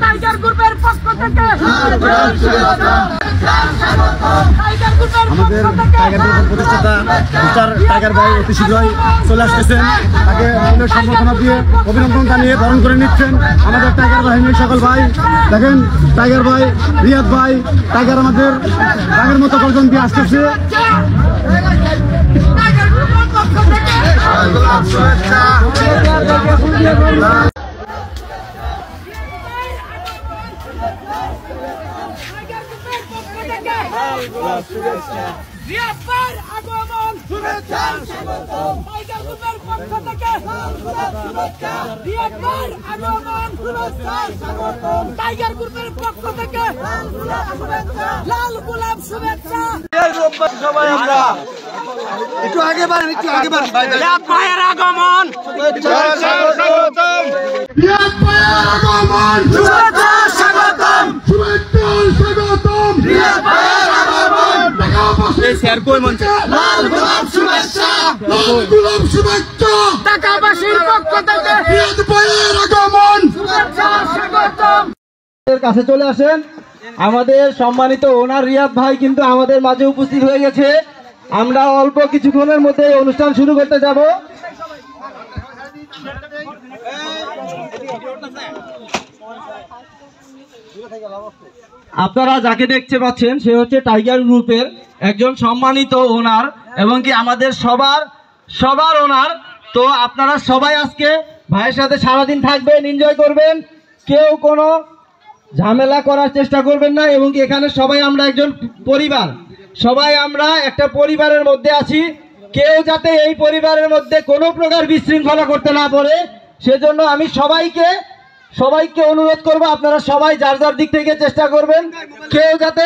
Tiger গ্রুপের পক্ষ থেকে আমাদের টাইগার গ্রুপের প্রতিষ্ঠাতা মিস্টার টাইগার ভাই অতি শীঘ্রই চলে আসতেছেন। তাকে আমাদের সম্বর্ধনা দিয়ে অভিনন্দন জানিয়ে বরণ করে নিচ্ছেন আমাদের টাইগার বাহিনীর সকল ভাই। দেখেন টাইগার ভাই, রিয়াদ ভাই, টাইগার আমাদের টাইগার মতো কজন দিয়ে আসতেছে। টাইগার গ্রুপের পক্ষ থেকে লাল গোলাপ শুভেচ্ছা। সবাই আমরা একটু আগে বাড়েন, একটু আগে বাড়েন। রিয়াদ ভাইয়ের আগমন, রিয়াদ ভাইয়ের আগমন, শুভেচ্ছা স্বাগতম, শুভেচ্ছা স্বাগতম, রিয়াদ ভাইয়ের আগমন, এই স্যার কই মঞ্চে লাল গোলাপ শুভেচ্ছা, লাল গোলাপ শুভেচ্ছা, ঢাকাবাসীর পক্ষ থেকে রিয়াদ ভাইয়ের আগমন। শুভেচ্ছা স্বাগতম। কাছে চলে আসেন। আমাদের সম্মানিত ওনার রিয়াদ ভাই কিন্তু আমাদের মাঝে উপস্থিত হয়ে গেছে। আমরা অল্প কিছুক্ষণের মধ্যে অনুষ্ঠান শুরু করতে যাব। আপনারা যাকে দেখতে পাচ্ছেন সে হচ্ছে টাইগার গ্রুপের একজন সম্মানিত ওনার এবং কি আমাদের সবার ওনার। তো আপনারা সবাই আজকে ভাইয়ের সাথে সারাদিন থাকবেন, এনজয় করবেন, কেউ কোনো ঝামেলা করার চেষ্টা করবেন না। এবং কি এখানে সবাই আমরা একজন পরিবার, সবাই আমরা একটা পরিবারের মধ্যে আছি। কেউ যাতে এই পরিবারের মধ্যে কোনো প্রকার বিশৃঙ্খলা করতে না পারে সেজন্য আমি সবাইকে অনুরোধ করব, আপনারা সবাই যার যার দিক থেকে চেষ্টা করবেন কেউ যাতে